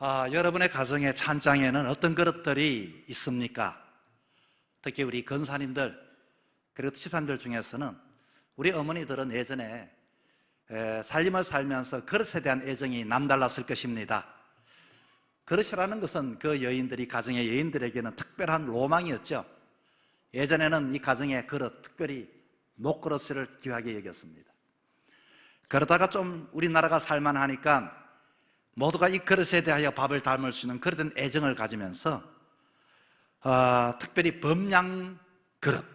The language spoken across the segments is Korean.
여러분의 가정의 찬장에는 어떤 그릇들이 있습니까? 특히 우리 권사님들 그리고 집사님들 중에서는 우리 어머니들은 예전에 살림을 살면서 그릇에 대한 애정이 남달랐을 것입니다. 그릇이라는 것은 그 여인들이, 가정의 여인들에게는 특별한 로망이었죠. 예전에는 이 가정의 그릇, 특별히 목그릇을 귀하게 여겼습니다. 그러다가 좀 우리나라가 살만하니까 모두가 이 그릇에 대하여 밥을 담을 수 있는 그릇된 애정을 가지면서 특별히 범양 그릇,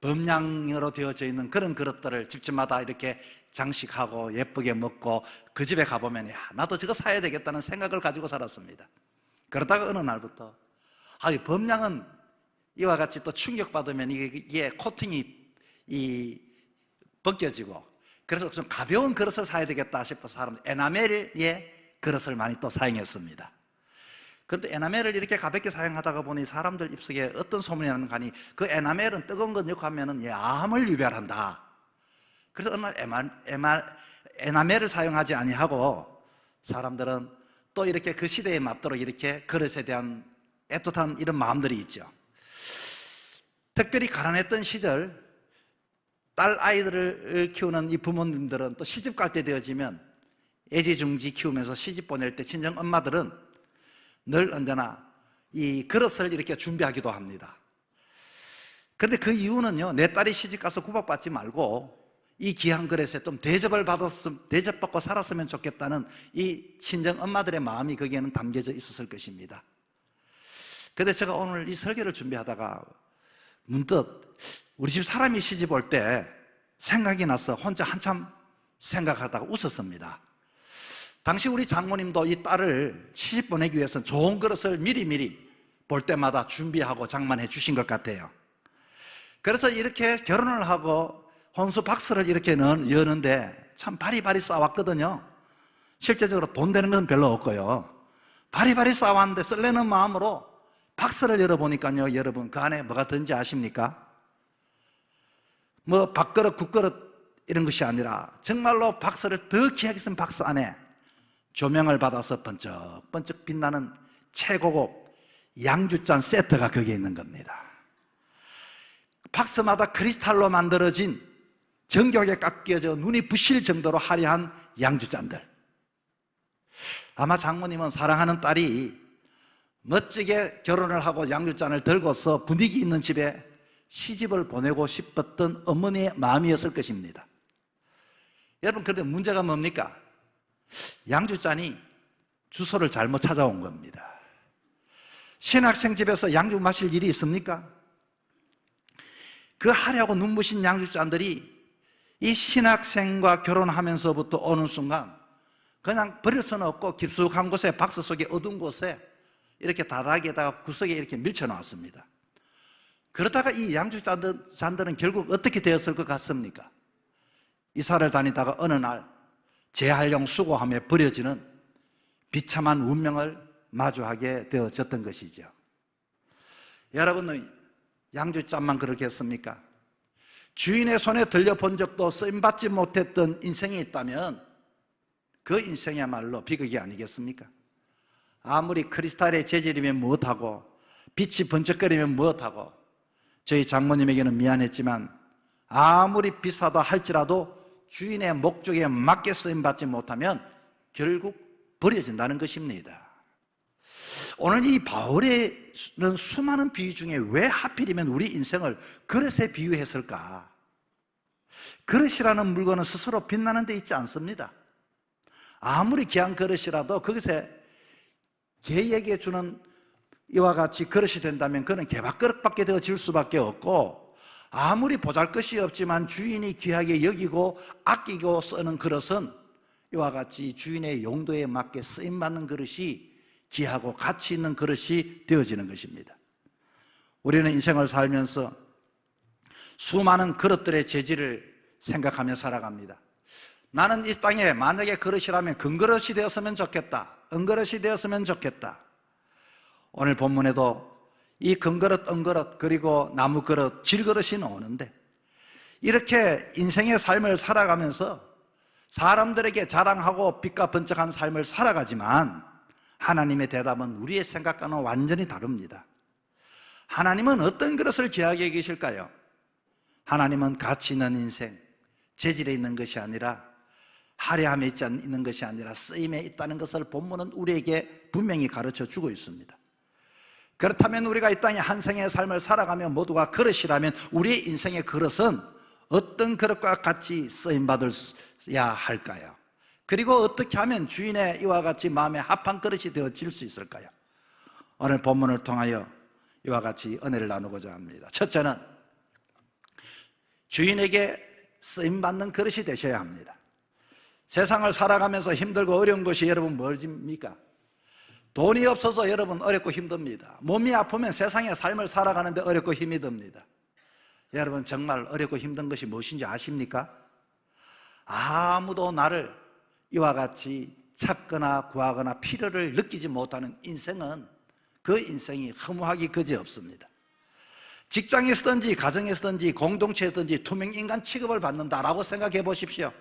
범양으로 되어져 있는 그런 그릇들을 집집마다 이렇게 장식하고 예쁘게 먹고, 그 집에 가보면 나도 저거 사야 되겠다는 생각을 가지고 살았습니다. 그러다가 어느 날부터 이 범양은 이와 같이 또 충격받으면 이게 코팅이 벗겨지고, 그래서 좀 가벼운 그릇을 사야 되겠다 싶어서 사람들 에나멜의 그릇을 많이 또 사용했습니다. 그런데 에나멜을 이렇게 가볍게 사용하다가 보니 사람들 입속에 어떤 소문이 나는가 하니, 그 에나멜은 뜨거운 것 넣고 하면은 암을 유발한다. 그래서 어느 날 에나멜을 사용하지 아니하고 사람들은 또 이렇게 그 시대에 맞도록 이렇게 그릇에 대한 애틋한 이런 마음들이 있죠. 특별히 가난했던 시절 딸 아이들을 키우는 이 부모님들은 또 시집 갈 때 되어지면 애지중지 키우면서 시집 보낼 때 친정 엄마들은 늘 언제나 이 그릇을 이렇게 준비하기도 합니다. 그런데 그 이유는요, 내 딸이 시집 가서 구박받지 말고 이 귀한 그릇에 좀 대접받고 살았으면 좋겠다는 이 친정 엄마들의 마음이 거기에는 담겨져 있었을 것입니다. 그런데 제가 오늘 이 설교를 준비하다가 문득 우리 집 사람이 시집 올 때 생각이 나서 혼자 한참 생각하다가 웃었습니다. 당시 우리 장모님도 이 딸을 시집 보내기 위해서 좋은 그릇을 미리미리 볼 때마다 준비하고 장만해 주신 것 같아요. 그래서 이렇게 결혼을 하고 혼수 박스를 이렇게 여는데 참 바리바리 싸웠거든요. 실제적으로 돈 되는 건 별로 없고요. 바리바리 싸웠는데 설레는 마음으로 박스를 열어보니까요, 여러분, 그 안에 뭐가 든지 아십니까? 뭐 밥그릇, 국그릇 이런 것이 아니라 정말로 박스를 더 귀하게 쓴 박스 안에 조명을 받아서 번쩍번쩍 빛나는 최고급 양주잔 세트가 거기에 있는 겁니다. 박스마다 크리스탈로 만들어진 정교하게 깎여져 눈이 부실 정도로 화려한 양주잔들. 아마 장모님은 사랑하는 딸이 멋지게 결혼을 하고 양주잔을 들고서 분위기 있는 집에 시집을 보내고 싶었던 어머니의 마음이었을 것입니다. 여러분, 그런데 문제가 뭡니까? 양주잔이 주소를 잘못 찾아온 겁니다. 신학생 집에서 양주 마실 일이 있습니까? 그 화려하고 눈부신 양주잔들이 이 신학생과 결혼하면서부터 어느 순간 그냥 버릴 수는 없고 깊숙한 곳에, 박스 속에 어두운 곳에 이렇게 다락에다가 구석에 이렇게 밀쳐놓았습니다. 그러다가 이 양주잔들은 결국 어떻게 되었을 것 같습니까? 이사를 다니다가 어느 날 재활용 수거함에 버려지는 비참한 운명을 마주하게 되어졌던 것이죠. 여러분은 양주잔만 그렇게 했습니까? 주인의 손에 들려본 적도 쓰임받지 못했던 인생이 있다면 그 인생이야말로 비극이 아니겠습니까? 아무리 크리스탈의 재질이면 무엇하고 빛이 번쩍거리면 무엇하고, 저희 장모님에게는 미안했지만 아무리 비싸다 할지라도 주인의 목적에 맞게 쓰임받지 못하면 결국 버려진다는 것입니다. 오늘 이 바울의 수많은 비유 중에 왜 하필이면 우리 인생을 그릇에 비유했을까? 그릇이라는 물건은 스스로 빛나는 데 있지 않습니다. 아무리 귀한 그릇이라도 그것에 개에게 주는 이와 같이 그릇이 된다면 그는 개밥그릇밖에 되어질 수밖에 없고, 아무리 보잘것이 없지만 주인이 귀하게 여기고 아끼고 쓰는 그릇은 이와 같이 주인의 용도에 맞게 쓰임받는 그릇이 귀하고 가치 있는 그릇이 되어지는 것입니다. 우리는 인생을 살면서 수많은 그릇들의 재질을 생각하며 살아갑니다. 나는 이 땅에 만약에 그릇이라면 금그릇이 되었으면 좋겠다, 은그릇이 되었으면 좋겠다. 오늘 본문에도 이 금그릇, 은그릇, 그리고 나무그릇, 질그릇이 나오는데, 이렇게 인생의 삶을 살아가면서 사람들에게 자랑하고 빛과 번쩍한 삶을 살아가지만 하나님의 대답은 우리의 생각과는 완전히 다릅니다. 하나님은 어떤 그릇을 귀하게 여기실까요? 하나님은 가치 있는 인생, 재질에 있는 것이 아니라, 화려함에 있는 것이 아니라 쓰임에 있다는 것을 본문은 우리에게 분명히 가르쳐 주고 있습니다. 그렇다면 우리가 이 땅에 한 생의 삶을 살아가며 모두가 그릇이라면 우리의 인생의 그릇은 어떤 그릇과 같이 쓰임받아야 할까요? 그리고 어떻게 하면 주인의 이와 같이 마음에 합한 그릇이 되어질 수 있을까요? 오늘 본문을 통하여 이와 같이 은혜를 나누고자 합니다. 첫째는 주인에게 쓰임받는 그릇이 되셔야 합니다. 세상을 살아가면서 힘들고 어려운 것이 여러분 뭐입니까? 돈이 없어서 여러분 어렵고 힘듭니다. 몸이 아프면 세상의 삶을 살아가는데 어렵고 힘이 듭니다. 여러분 정말 어렵고 힘든 것이 무엇인지 아십니까? 아무도 나를 이와 같이 찾거나 구하거나 필요를 느끼지 못하는 인생은 그 인생이 허무하기 그지없습니다. 직장에서든지 가정에서든지 공동체에서든지 투명인간 취급을 받는다라고 생각해 보십시오.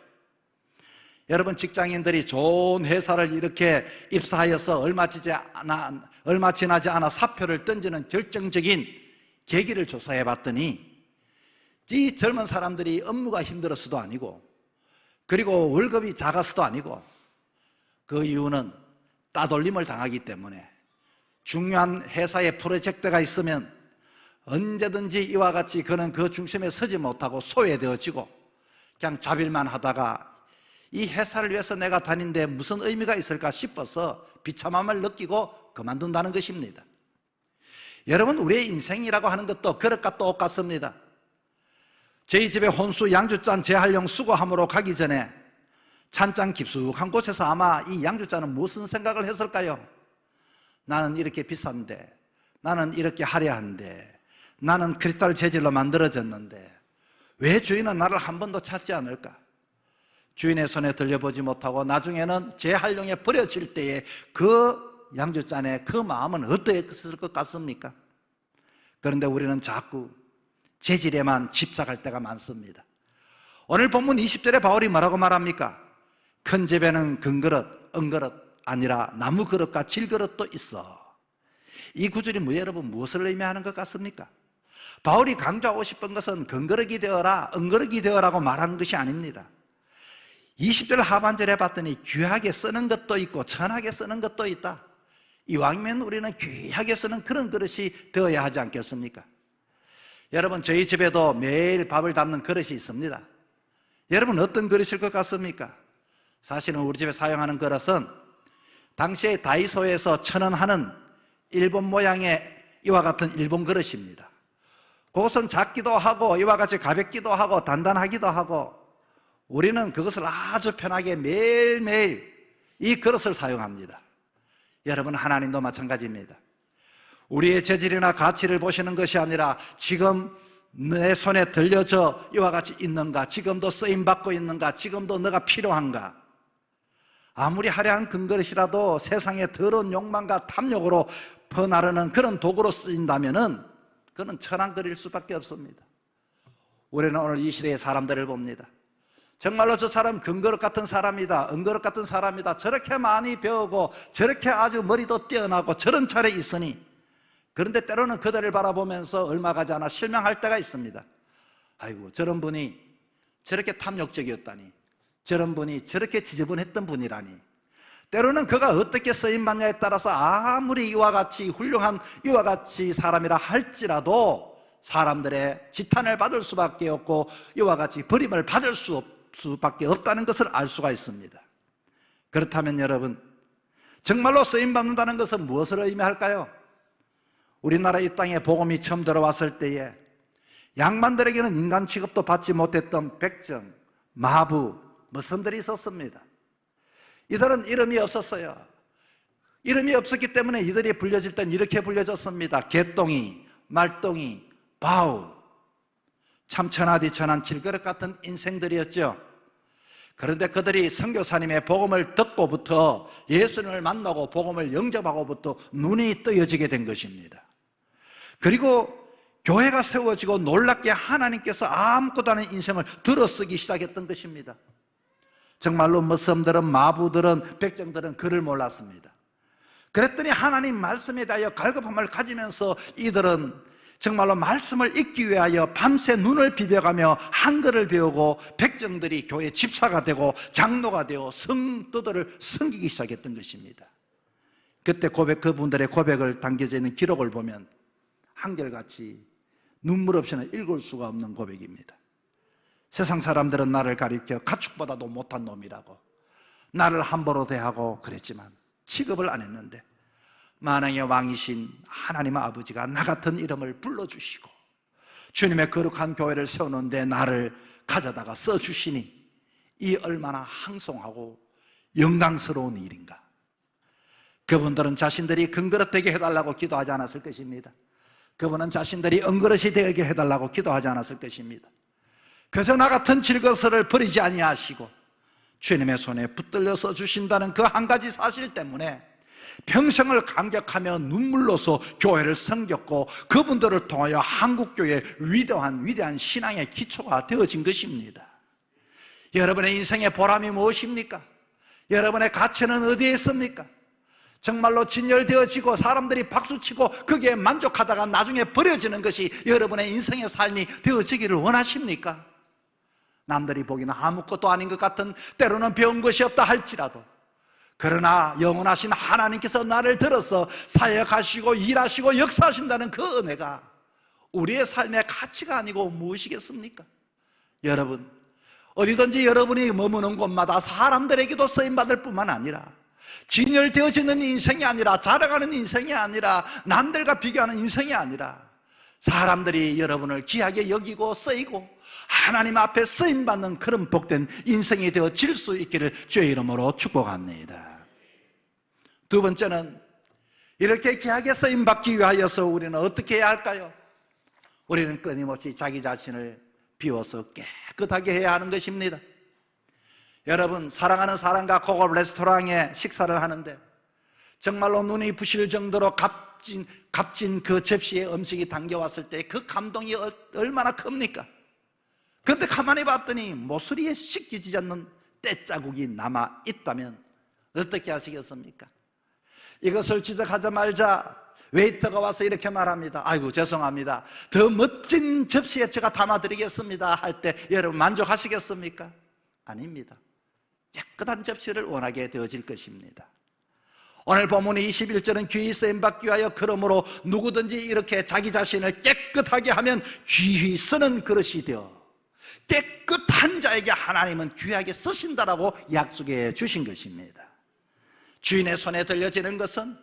여러분 직장인들이 좋은 회사를 이렇게 입사하여서 얼마 지나지 않아 사표를 던지는 결정적인 계기를 조사해 봤더니 이 젊은 사람들이 업무가 힘들어서도 아니고 그리고 월급이 작아서도 아니고 그 이유는 따돌림을 당하기 때문에 중요한 회사의 프로젝트가 있으면 언제든지 이와 같이 그는 그 중심에 서지 못하고 소외되어지고 그냥 자빌만 하다가 이 회사를 위해서 내가 다니는데 무슨 의미가 있을까 싶어서 비참함을 느끼고 그만둔다는 것입니다. 여러분 우리의 인생이라고 하는 것도 그릇과 똑같습니다. 저희 집에 혼수 양주잔 재활용 수거함으로 가기 전에 찬장 깊숙한 곳에서 아마 이 양주잔은 무슨 생각을 했을까요? 나는 이렇게 비싼데, 나는 이렇게 화려한데, 나는 크리스탈 재질로 만들어졌는데 왜 주인은 나를 한 번도 찾지 않을까? 주인의 손에 들려보지 못하고 나중에는 재활용에 버려질 때에 그 양주잔의 그 마음은 어떠했을 것 같습니까? 그런데 우리는 자꾸 재질에만 집착할 때가 많습니다. 오늘 본문 20절에 바울이 뭐라고 말합니까? 큰 집에는 금그릇, 은그릇 아니라 나무 그릇과 질그릇도 있어. 이 구절이 여러분 무엇을 의미하는 것 같습니까? 바울이 강조하고 싶은 것은 금그릇이 되어라, 은그릇이 되어라고 말하는 것이 아닙니다. 20절 하반절에 봤더니 귀하게 쓰는 것도 있고 천하게 쓰는 것도 있다. 이왕이면 우리는 귀하게 쓰는 그런 그릇이 되어야 하지 않겠습니까? 여러분 저희 집에도 매일 밥을 담는 그릇이 있습니다. 여러분 어떤 그릇일 것 같습니까? 사실은 우리 집에 사용하는 그릇은 당시에 다이소에서 1,000원 하는 일본 모양의 이와 같은 일본 그릇입니다. 그것은 작기도 하고 이와 같이 가볍기도 하고 단단하기도 하고 우리는 그것을 아주 편하게 매일매일 이 그릇을 사용합니다. 여러분 하나님도 마찬가지입니다. 우리의 재질이나 가치를 보시는 것이 아니라 지금 내 손에 들려져 이와 같이 있는가, 지금도 쓰임받고 있는가, 지금도 너가 필요한가. 아무리 화려한 금그릇이라도 세상의 더러운 욕망과 탐욕으로 퍼나르는 그런 도구로 쓰인다면 그는 천한 그릇일 수밖에 없습니다. 우리는 오늘 이 시대의 사람들을 봅니다. 정말로 저 사람 금그릇 같은 사람이다, 은그릇 같은 사람이다, 저렇게 많이 배우고 저렇게 아주 머리도 뛰어나고 저런 차례 있으니, 그런데 때로는 그들을 바라보면서 얼마 가지 않아 실망할 때가 있습니다. 아이고 저런 분이 저렇게 탐욕적이었다니, 저런 분이 저렇게 지저분했던 분이라니. 때로는 그가 어떻게 쓰임받냐에 따라서 아무리 이와 같이 훌륭한 이와 같이 사람이라 할지라도 사람들의 지탄을 받을 수밖에 없고 이와 같이 버림을 받을 수밖에 없다는 것을 알 수가 있습니다. 그렇다면 여러분 정말로 쓰임받는다는 것은 무엇을 의미할까요? 우리나라 이 땅에 복음이 처음 들어왔을 때에 양반들에게는 인간 취급도 받지 못했던 백정, 마부, 머슴들이 있었습니다. 이들은 이름이 없었어요. 이름이 없었기 때문에 이들이 불려질 땐 이렇게 불려졌습니다. 개똥이, 말똥이, 바우. 참 천하디천한 질그릇 같은 인생들이었죠. 그런데 그들이 선교사님의 복음을 듣고부터 예수님을 만나고 복음을 영접하고부터 눈이 뜨여지게 된 것입니다. 그리고 교회가 세워지고 놀랍게 하나님께서 아무것도 아닌 인생을 들어쓰기 시작했던 것입니다. 정말로 머슴들은, 마부들은, 백정들은 그를 몰랐습니다. 그랬더니 하나님 말씀에 대하여 갈급함을 가지면서 이들은 정말로 말씀을 읽기 위하여 밤새 눈을 비벼가며 한글을 배우고 백정들이 교회 집사가 되고 장로가 되어 성도들을 섬기기 시작했던 것입니다. 그때 그분들의 고백을 담겨져 있는 기록을 보면 한결같이 눈물 없이는 읽을 수가 없는 고백입니다. 세상 사람들은 나를 가리켜 가축보다도 못한 놈이라고 나를 함부로 대하고 그랬지만 취급을 안 했는데 만왕의 왕이신 하나님 아버지가 나 같은 이름을 불러주시고 주님의 거룩한 교회를 세우는데 나를 가져다가 써주시니 이 얼마나 항송하고 영광스러운 일인가. 그분들은 자신들이 금그릇 되게 해달라고 기도하지 않았을 것입니다. 그분은 자신들이 은그릇이 되게 해달라고 기도하지 않았을 것입니다. 그저 나 같은 질것을 버리지 아니하시고 주님의 손에 붙들려서 주신다는 그 한 가지 사실 때문에 평생을 감격하며 눈물로서 교회를 섬겼고 그분들을 통하여 한국교회의 위대한 신앙의 기초가 되어진 것입니다. 여러분의 인생의 보람이 무엇입니까? 여러분의 가치는 어디에 있습니까? 정말로 진열되어지고 사람들이 박수치고 거기에 만족하다가 나중에 버려지는 것이 여러분의 인생의 삶이 되어지기를 원하십니까? 남들이 보기는 아무것도 아닌 것 같은, 때로는 배운 것이 없다 할지라도, 그러나 영원하신 하나님께서 나를 들어서 사역하시고 일하시고 역사하신다는 그 은혜가 우리의 삶의 가치가 아니고 무엇이겠습니까? 여러분, 어디든지 여러분이 머무는 곳마다 사람들에게도 쓰임받을 뿐만 아니라 진열되어지는 인생이 아니라, 자라가는 인생이 아니라, 남들과 비교하는 인생이 아니라 사람들이 여러분을 귀하게 여기고 쓰이고 하나님 앞에 쓰임받는 그런 복된 인생이 되어질 수 있기를 주의 이름으로 축복합니다. 두 번째는, 이렇게 귀하게 쓰임받기 위하여서 우리는 어떻게 해야 할까요? 우리는 끊임없이 자기 자신을 비워서 깨끗하게 해야 하는 것입니다. 여러분, 사랑하는 사람과 고급 레스토랑에 식사를 하는데 정말로 눈이 부실 정도로 값진 그 접시에 음식이 담겨왔을 때 그 감동이 얼마나 큽니까? 그런데 가만히 봤더니 모서리에 씻기지 않는 때자국이 남아 있다면 어떻게 하시겠습니까? 이것을 지적하자마자 웨이터가 와서 이렇게 말합니다. 아이고 죄송합니다, 더 멋진 접시에 제가 담아드리겠습니다 할 때 여러분 만족하시겠습니까? 아닙니다. 깨끗한 접시를 원하게 되어질 것입니다. 오늘 본문의 21절은 귀히 쓰임받기 위하여 그러므로 누구든지 이렇게 자기 자신을 깨끗하게 하면 귀히 쓰는 그릇이 되어 깨끗한 자에게 하나님은 귀하게 쓰신다라고 약속해 주신 것입니다. 주인의 손에 들려지는 것은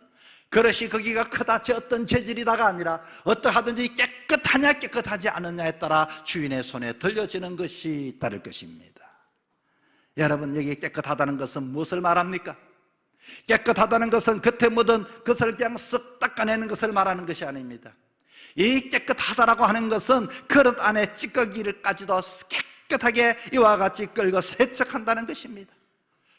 그릇이 크기가 크다, 어떤 재질이다가 아니라 어떠하든지 깨끗하냐 깨끗하지 않느냐에 따라 주인의 손에 들려지는 것이 다를 것입니다. 여러분, 여기 깨끗하다는 것은 무엇을 말합니까? 깨끗하다는 것은 겉에 묻은 것을 그냥 쓱 닦아내는 것을 말하는 것이 아닙니다. 이 깨끗하다라고 하는 것은 그릇 안에 찌꺼기를까지도 깨끗하게 이와 같이 끌고 세척한다는 것입니다.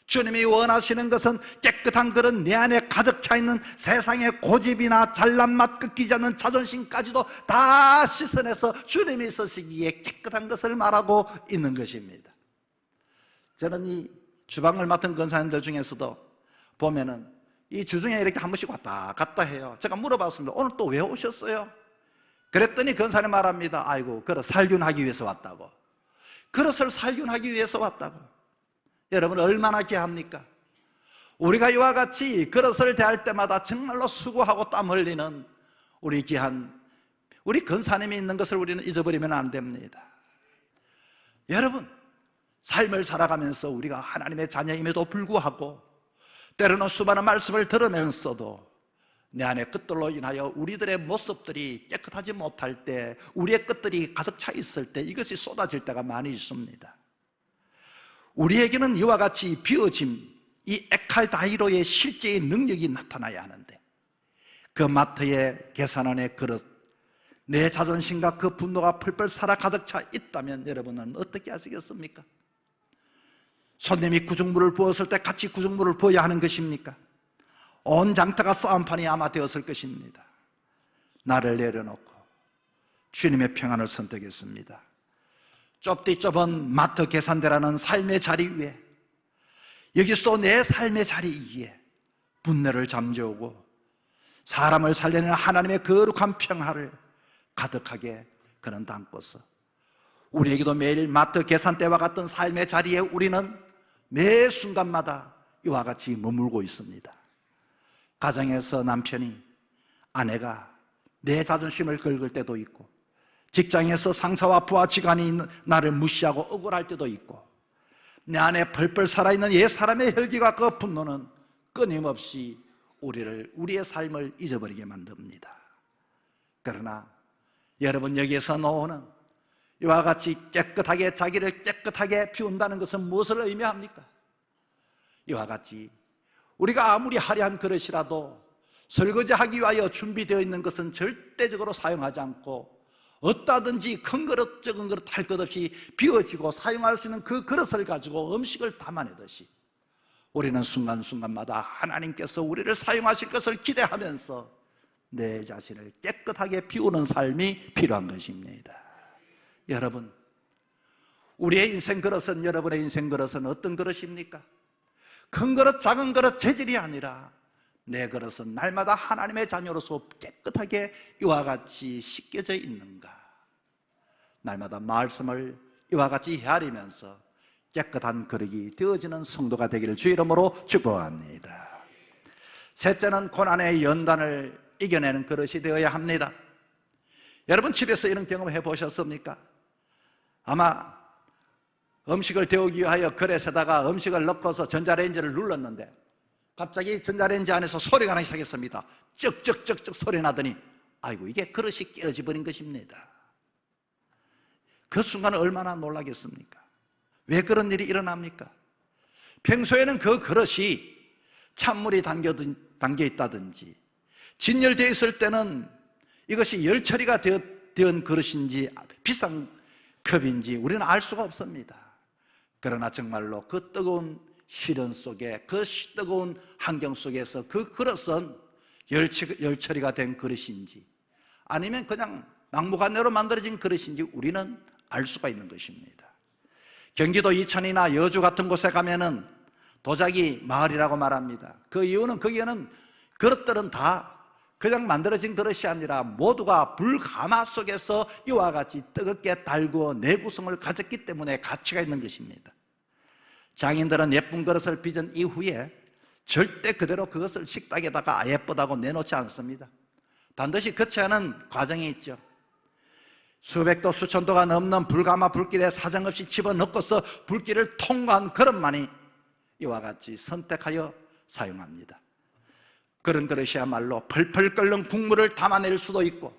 주님이 원하시는 것은 깨끗한 그릇 내 안에 가득 차 있는 세상의 고집이나 잘난 맛, 꺾이지 않는 자존심까지도 다 씻어내서 주님이 쓰시기에 깨끗한 것을 말하고 있는 것입니다. 저는 이 주방을 맡은 권사님들 중에서도 보면은 이 주중에 이렇게 한 번씩 왔다 갔다 해요. 제가 물어봤습니다. 오늘 또 왜 오셨어요? 그랬더니 권사님 말합니다. 아이고, 그릇 살균하기 위해서 왔다고. 그릇을 살균하기 위해서 왔다고. 여러분, 얼마나 귀합니까? 우리가 이와 같이 그릇을 대할 때마다 정말로 수고하고 땀 흘리는 우리 귀한 우리 권사님이 있는 것을 우리는 잊어버리면 안 됩니다. 여러분, 삶을 살아가면서 우리가 하나님의 자녀임에도 불구하고 때로는 수많은 말씀을 들으면서도 내 안의 끝들로 인하여 우리들의 모습들이 깨끗하지 못할 때, 우리의 끝들이 가득 차 있을 때 이것이 쏟아질 때가 많이 있습니다. 우리에게는 이와 같이 비워짐, 이 에칼다이로의 실제의 능력이 나타나야 하는데 그 마트의 계산원의 그릇, 내 자존심과 그 분노가 펄펄 살아 가득 차 있다면 여러분은 어떻게 하시겠습니까? 손님이 구중물을 부었을 때 같이 구중물을 부어야 하는 것입니까? 온 장터가 싸움판이 아마 되었을 것입니다. 나를 내려놓고 주님의 평안을 선택했습니다. 좁디 좁은 마트 계산대라는 삶의 자리 위에, 여기서 내 삶의 자리 위에 분노를 잠재우고 사람을 살려내는 하나님의 거룩한 평화를 가득하게 그는 담고서 우리에게도 매일 마트 계산대와 같은 삶의 자리에 우리는 매 순간마다 이와 같이 머물고 있습니다. 가정에서 남편이, 아내가 내 자존심을 긁을 때도 있고, 직장에서 상사와 부하 직원이 나를 무시하고 억울할 때도 있고, 내 안에 펄펄 살아있는 옛 사람의 혈기가 그 분노는 끊임없이 우리의 삶을 잊어버리게 만듭니다. 그러나 여러분, 여기에서 노는 이와 같이 깨끗하게 자기를 깨끗하게 비운다는 것은 무엇을 의미합니까? 이와 같이 우리가 아무리 화려한 그릇이라도 설거지하기 위하여 준비되어 있는 것은 절대적으로 사용하지 않고 어떠하든지 큰 그릇 적은 그릇 할 것 없이 비워지고 사용할 수 있는 그 그릇을 가지고 음식을 담아내듯이 우리는 순간순간마다 하나님께서 우리를 사용하실 것을 기대하면서 내 자신을 깨끗하게 비우는 삶이 필요한 것입니다. 여러분, 우리의 인생 그릇은, 여러분의 인생 그릇은 어떤 그릇입니까? 큰 그릇, 작은 그릇 재질이 아니라 내 그릇은 날마다 하나님의 자녀로서 깨끗하게 이와 같이 씻겨져 있는가? 날마다 말씀을 이와 같이 헤아리면서 깨끗한 그릇이 되어지는 성도가 되기를 주 이름으로 축복합니다. 셋째는 고난의 연단을 이겨내는 그릇이 되어야 합니다. 여러분, 집에서 이런 경험 해보셨습니까? 아마 음식을 데우기 위하여 그릇에다가 음식을 넣고서 전자레인지를 눌렀는데 갑자기 전자레인지 안에서 소리가 나기 시작했습니다. 쩍쩍쩍쩍 소리 나더니 아이고, 이게 그릇이 깨어져 버린 것입니다. 그 순간 얼마나 놀라겠습니까? 왜 그런 일이 일어납니까? 평소에는 그 그릇이 찬물이 담겨 있다든지 진열되어 있을 때는 이것이 열 처리가 된 그릇인지 비싼 컵인지 우리는 알 수가 없습니다. 그러나 정말로 그 뜨거운 시련 속에, 그 뜨거운 환경 속에서 그 그릇은 열 처리가 된 그릇인지 아니면 그냥 막무가내로 만들어진 그릇인지 우리는 알 수가 있는 것입니다. 경기도 이천이나 여주 같은 곳에 가면은 도자기 마을이라고 말합니다. 그 이유는 거기에는 그릇들은 다 그냥 만들어진 그릇이 아니라 모두가 불가마 속에서 이와 같이 뜨겁게 달구어 내구성을 가졌기 때문에 가치가 있는 것입니다. 장인들은 예쁜 그릇을 빚은 이후에 절대 그대로 그것을 식탁에다가 예쁘다고 내놓지 않습니다. 반드시 거치 않은 과정이 있죠. 수백도 수천도가 넘는 불가마 불길에 사정없이 집어넣고서 불길을 통과한 그릇만이 이와 같이 선택하여 사용합니다. 그런 그릇이야말로 펄펄 끓는 국물을 담아낼 수도 있고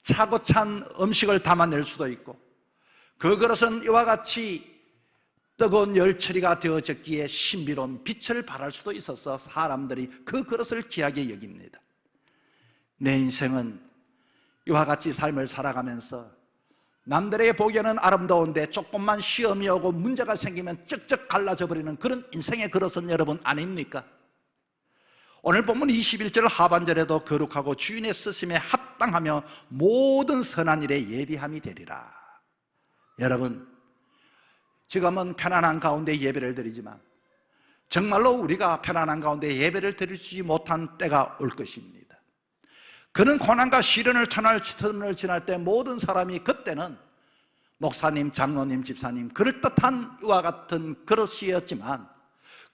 차고 찬 음식을 담아낼 수도 있고, 그 그릇은 이와 같이 뜨거운 열 처리가 되어졌기에 신비로운 빛을 발할 수도 있어서 사람들이 그 그릇을 귀하게 여깁니다. 내 인생은 이와 같이 삶을 살아가면서 남들에게 보기에는 아름다운데 조금만 시험이 오고 문제가 생기면 쩍쩍 갈라져 버리는 그런 인생의 그릇은 여러분 아닙니까? 오늘 본문 21절 하반절에도 거룩하고 주인의 쓰심에 합당하며 모든 선한 일에 예비함이 되리라. 여러분, 지금은 편안한 가운데 예배를 드리지만 정말로 우리가 편안한 가운데 예배를 드리지 못한 때가 올 것입니다. 그는 고난과 시련을 터널 지날 때 모든 사람이 그때는 목사님, 장로님, 집사님 그럴듯한 이와 같은 그릇이었지만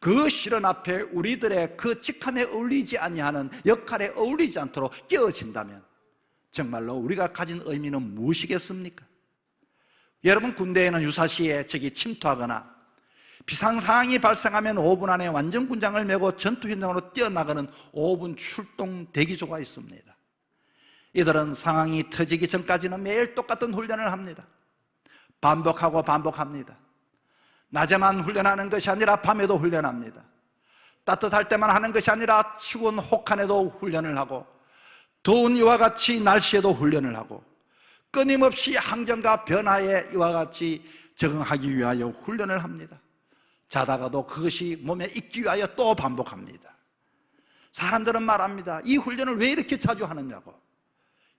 그 시련 앞에 우리들의 그 직함에 어울리지 아니하는 역할에 어울리지 않도록 깨어진다면 정말로 우리가 가진 의미는 무엇이겠습니까? 여러분, 군대에는 유사시에 적이 침투하거나 비상상황이 발생하면 5분 안에 완전 군장을 메고 전투 현장으로 뛰어나가는 5분 출동 대기조가 있습니다. 이들은 상황이 터지기 전까지는 매일 똑같은 훈련을 합니다. 반복하고 반복합니다. 낮에만 훈련하는 것이 아니라 밤에도 훈련합니다. 따뜻할 때만 하는 것이 아니라 추운 혹한에도 훈련을 하고 더운 이와 같이 날씨에도 훈련을 하고 끊임없이 항전과 변화에 이와 같이 적응하기 위하여 훈련을 합니다. 자다가도 그것이 몸에 익기 위하여 또 반복합니다. 사람들은 말합니다. 이 훈련을 왜 이렇게 자주 하느냐고.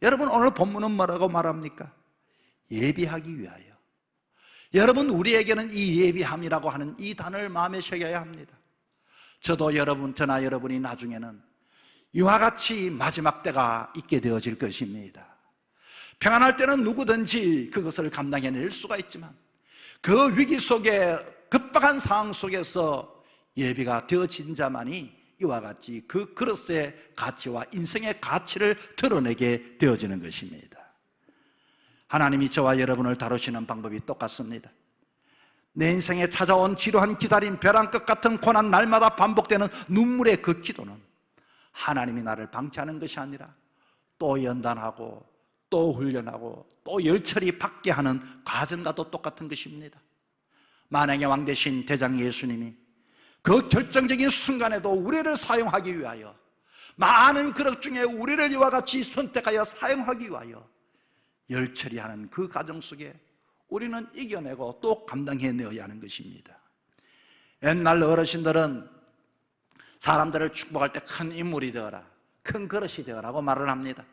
여러분, 오늘 본문은 뭐라고 말합니까? 예비하기 위하여. 여러분, 우리에게는 이 예비함이라고 하는 이 단어를 마음에 새겨야 합니다. 저도 저나 여러분이 나중에는 이와 같이 마지막 때가 있게 되어질 것입니다. 평안할 때는 누구든지 그것을 감당해낼 수가 있지만 그 위기 속에, 급박한 상황 속에서 예비가 되어진 자만이 이와 같이 그 그릇의 가치와 인생의 가치를 드러내게 되어지는 것입니다. 하나님이 저와 여러분을 다루시는 방법이 똑같습니다. 내 인생에 찾아온 지루한 기다림, 벼랑 끝 같은 고난, 날마다 반복되는 눈물의 그 기도는 하나님이 나를 방치하는 것이 아니라 또 연단하고 또 훈련하고 또 열철이 받게 하는 과정과도 똑같은 것입니다. 만왕의 왕 되신 대장 예수님이 그 결정적인 순간에도 우리를 사용하기 위하여, 많은 그릇 중에 우리를 이와 같이 선택하여 사용하기 위하여 열철이 하는 그 과정 속에 우리는 이겨내고 또 감당해내어야 하는 것입니다. 옛날 어르신들은 사람들을 축복할 때 큰 인물이 되어라, 큰 그릇이 되어라고 말을 합니다.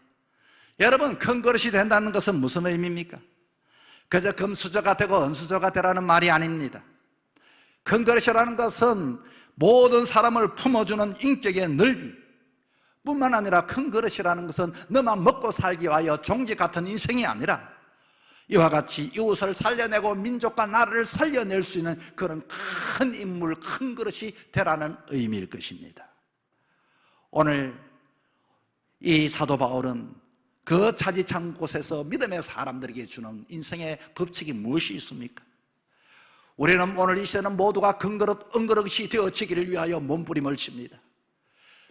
여러분, 큰 그릇이 된다는 것은 무슨 의미입니까? 그저 금수저가 되고 은수저가 되라는 말이 아닙니다. 큰 그릇이라는 것은 모든 사람을 품어주는 인격의 넓이 뿐만 아니라, 큰 그릇이라는 것은 너만 먹고 살기 위하여 종지 같은 인생이 아니라 이와 같이 이웃을 살려내고 민족과 나라를 살려낼 수 있는 그런 큰 인물, 큰 그릇이 되라는 의미일 것입니다. 오늘 이 사도 바울은 그 차디찬 곳에서 믿음의 사람들에게 주는 인생의 법칙이 무엇이 있습니까? 우리는 오늘 이 시대는 모두가 큰 그릇, 은그릇이 되어지기를 위하여 몸부림을 칩니다.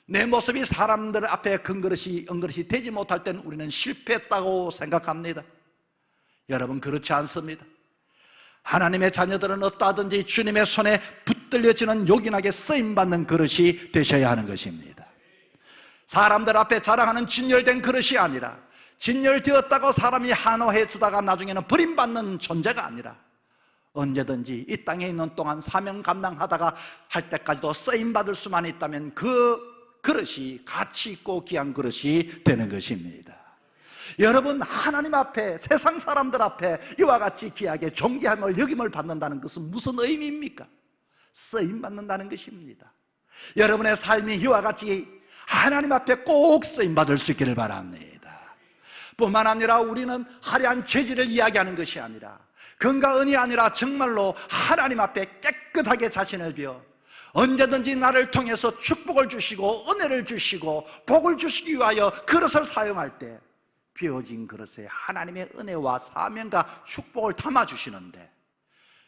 내 모습이 사람들 앞에 큰 그릇이, 은그릇이 되지 못할 때는 우리는 실패했다고 생각합니다. 여러분, 그렇지 않습니다. 하나님의 자녀들은 어떠하든지 주님의 손에 붙들려지는 요긴하게 쓰임받는 그릇이 되셔야 하는 것입니다. 사람들 앞에 자랑하는 진열된 그릇이 아니라, 진열되었다고 사람이 한호해 주다가 나중에는 버림받는 존재가 아니라, 언제든지 이 땅에 있는 동안 사명 감당하다가 할 때까지도 쓰임받을 수만 있다면 그 그릇이 가치 있고 귀한 그릇이 되는 것입니다. 여러분, 하나님 앞에, 세상 사람들 앞에 이와 같이 귀하게 존귀함을, 여김을 받는다는 것은 무슨 의미입니까? 쓰임받는다는 것입니다. 여러분의 삶이 이와 같이 하나님 앞에 꼭 쓰임받을 수 있기를 바랍니다. 뿐만 아니라 우리는 화려한 재질을 이야기하는 것이 아니라, 금과 은이 아니라 정말로 하나님 앞에 깨끗하게 자신을 비워 언제든지 나를 통해서 축복을 주시고 은혜를 주시고 복을 주시기 위하여 그릇을 사용할 때 비워진 그릇에 하나님의 은혜와 사명과 축복을 담아주시는데,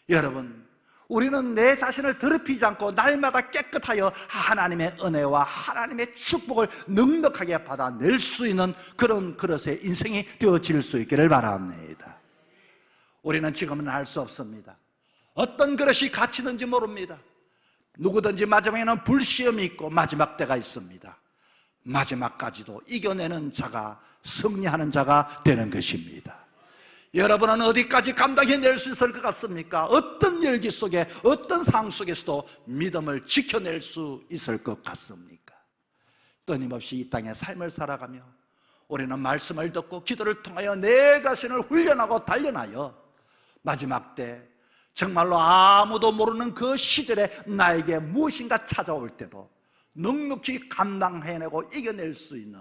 여러분, 우리는 내 자신을 더럽히지 않고 날마다 깨끗하여 하나님의 은혜와 하나님의 축복을 넉넉하게 받아낼 수 있는 그런 그릇의 인생이 되어질 수 있기를 바랍니다. 우리는 지금은 알 수 없습니다. 어떤 그릇이 갇히는지 모릅니다. 누구든지 마지막에는 불시험이 있고 마지막 때가 있습니다. 마지막까지도 이겨내는 자가, 승리하는 자가 되는 것입니다. 여러분은 어디까지 감당해낼 수 있을 것 같습니까? 어떤 열기 속에, 어떤 상황 속에서도 믿음을 지켜낼 수 있을 것 같습니까? 끊임없이 이 땅에 삶을 살아가며 우리는 말씀을 듣고 기도를 통하여 내 자신을 훈련하고 단련하여 마지막 때 정말로 아무도 모르는 그 시절에 나에게 무엇인가 찾아올 때도 넉넉히 감당해내고 이겨낼 수 있는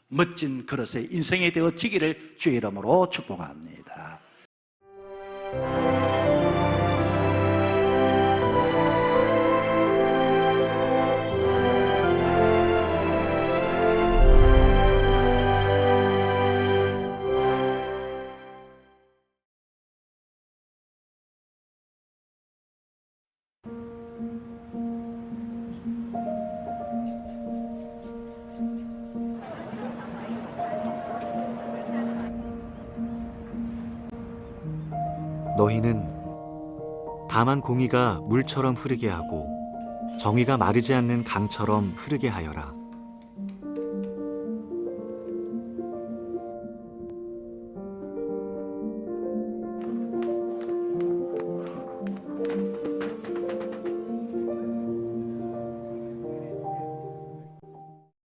멋진 그릇의 인생이 되어지기를 주의 이름으로 축복합니다. 너희는 다만 공의가 물처럼 흐르게 하고 정의가 마르지 않는 강처럼 흐르게 하여라.